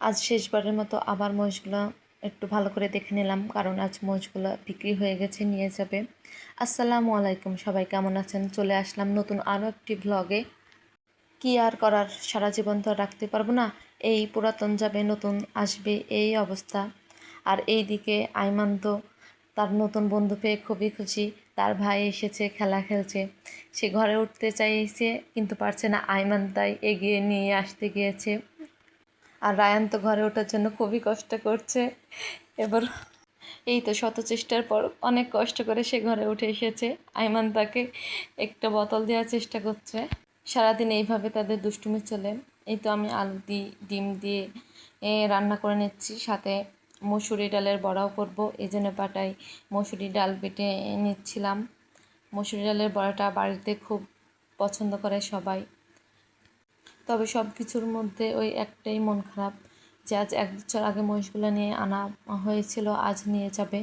আজ শেষবারের মতো আবার মহিষগুলো একটু ভালো করে দেখে নিলাম, কারণ আজ মহিষগুলো বিক্রি হয়ে গেছে, নিয়ে যাবে। আসসালামু আলাইকুম, সবাই কেমন আছেন? চলে আসলাম নতুন আরও একটি ভ্লগে। কি আর করার, সারা জীবন তো রাখতে পারবো না। এই পুরাতন যাবে, নতুন আসবে, এই অবস্থা। আর এই দিকে আইমান তো তার নতুন বন্ধু পেয়ে খুবই খুশি। তার ভাই এসেছে, খেলা খেলছে। সে ঘরে উঠতে চাইছে কিন্তু পারছে না, আইমান তাই এগিয়ে নিয়ে আসতে গিয়েছে। আর রায়ান তো ঘরে ওঠার জন্য খুবই কষ্ট করছে। এবার এই তো শত চেষ্টার পর অনেক কষ্ট করে সে ঘরে উঠে এসেছে। আইমান তাকে একটা বোতল দেওয়ার চেষ্টা করছে। সারাদিন এইভাবে তাদের দুষ্টুমি চলে। এই তো আমি আলু ডিম দিয়ে রান্না করে নিচ্ছি, সাথে মসুরি ডালের বড়াও করব। এই জন্য পাটায় মসুরি ডাল বেটে নিচ্ছিলাম। মসুরি ডালের বড়াটা বাড়িতে খুব পছন্দ করে সবাই। তবে সব কিছুর মধ্যে ওই একটাই মন খারাপ, যে আজ 1 বছর আগে মহিষগুলো নিয়ে আনা হয়েছিল, আজ নিয়ে যাবে।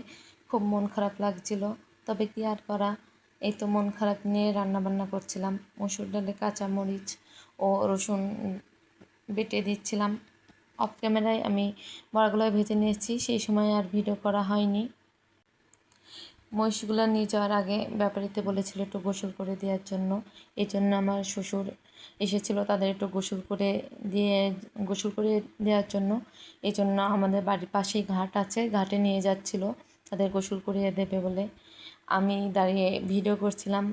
খুব মন খারাপ লাগছিল, তবে কি আর করা। এই তো মন খারাপ নিয়ে রান্নাবান্না করছিলাম। মসুর ডালে কাঁচামরিচ ও রসুন বেটে দিচ্ছিলাম। অফ ক্যামেরায় আমি বড়াগুলো ভেজে নিয়েছি, সেই সময় আর ভিডিও করা হয়নি। মহিষগুলো নিয়ে যাওয়ার আগে ব্যাপারীতে বলেছিল একটু গোসল করে দেওয়ার জন্য। এই জন্য আমার শ্বশুর এসেছিল তাদের একটু গোসল করে দেওয়ার জন্য। এই জন্য আমাদের বাড়ির পাশেই ঘাট আছে, ঘাটে নিয়ে যাচ্ছিল তাদের গোসল করিয়ে দেবে বলে। আমি দাঁড়িয়ে ভিডিও করছিলাম।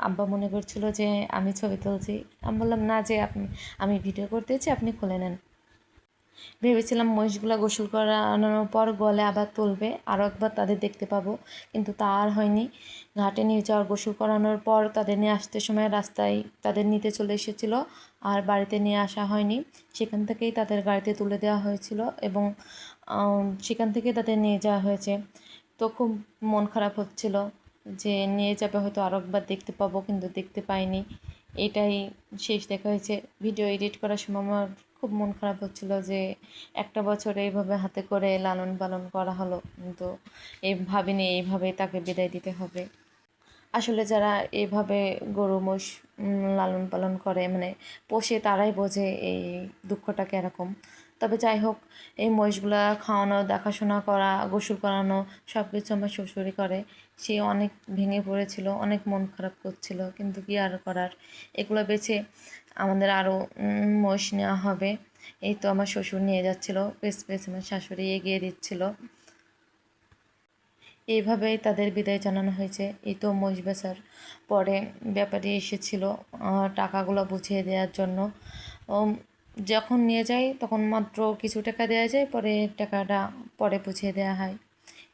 আব্বা মনে করছিল যে আমি ছবি তুলছি। আমি বললাম না, যে আমি ভিডিও করতেছি, আপনি খুলে নেন। ভেবেছিলাম মহিষগুলো গোসল করানোর পর গলে আবার তুলবে, আরও একবার তাদের দেখতে পাবো, কিন্তু তা আর হয়নি। ঘাটে নিয়ে যাওয়ার গোসল করানোর পর তাদের নিয়ে আসতে সময় রাস্তায় তাদের নিতে চলে এসেছিল, আর বাড়িতে নিয়ে আসা হয়নি। সেখান থেকেই তাদের গাড়িতে তুলে দেওয়া হয়েছিল এবং সেখান থেকে তাদের নিয়ে যাওয়া হয়েছে। তো খুব মন খারাপ হচ্ছিল যে নিয়ে যাবে, হয়তো আরও একবার দেখতে পাবো, কিন্তু দেখতে পাইনি। এটাই শেষ দেখা হয়েছে। ভিডিও এডিট করার সময় আমার খুব মন খারাপ হচ্ছিল যে 1 বছর এইভাবে হাতে করে লালন পালন করা হলো, কিন্তু ভাবিনি এইভাবে তাকে বিদায় দিতে হবে। আসলে যারা এইভাবে গরু মোষ লালন পালন করে, মানে পোষে, তারাই বোঝে এই দুঃখটা কীরকম। তবে যাই হোক, এই মহিষগুলা খাওয়ানো, দেখাশোনা করা, গোসল করানো সব কিছু আমার শ্বশুরই করে। সে অনেক ভেঙে পড়েছিল, অনেক মন খারাপ করছিল, কিন্তু কী আর করার। এগুলো বেছে আমাদের আরও মহিষ নেওয়া হবে। এই তো আমার শ্বশুর নিয়ে যাচ্ছিল, পেছ আমার শাশুড়ি এগিয়ে দিচ্ছিল। এইভাবেই তাদের বিদায় জানানো হয়েছে। এই তো মহিষ বেচার পরে ব্যাপারী এসেছিল টাকাগুলো বুঝিয়ে দেওয়ার জন্য। যখন নিয়ে যাই তখন মাত্র কিছু টাকা দেওয়া যায়, পরে টাকাটা পরে বুঝিয়ে দেওয়া হয়।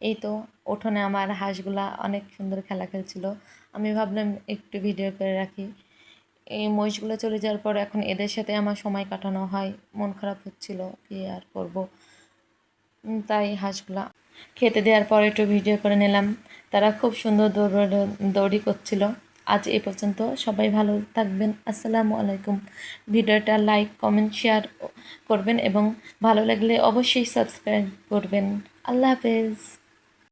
এই তো উঠোনে আমার হাঁসগুলা অনেক সুন্দর খেলা খেলছিল। আমি ভাবলাম একটু ভিডিও করে রাখি। এই মহিষগুলো চলে যাওয়ার পর এখন এদের সাথে আমার সময় কাটানো হয়। মন খারাপ হচ্ছিল, কী আর করব। তাই হাঁসগুলা খেতে দেওয়ার পর একটু ভিডিও করে নিলাম। তারা খুব সুন্দর দৌড়ি করছিল। আজ এই পর্যন্ত, সবাই ভালো থাকবেন। আসসালামু আলাইকুম। ভিডিওটা লাইক, কমেন্ট, শেয়ার করবেন এবং ভালো লাগলে অবশ্যই সাবস্ক্রাইব করবেন। আল্লাহ হাফেজ।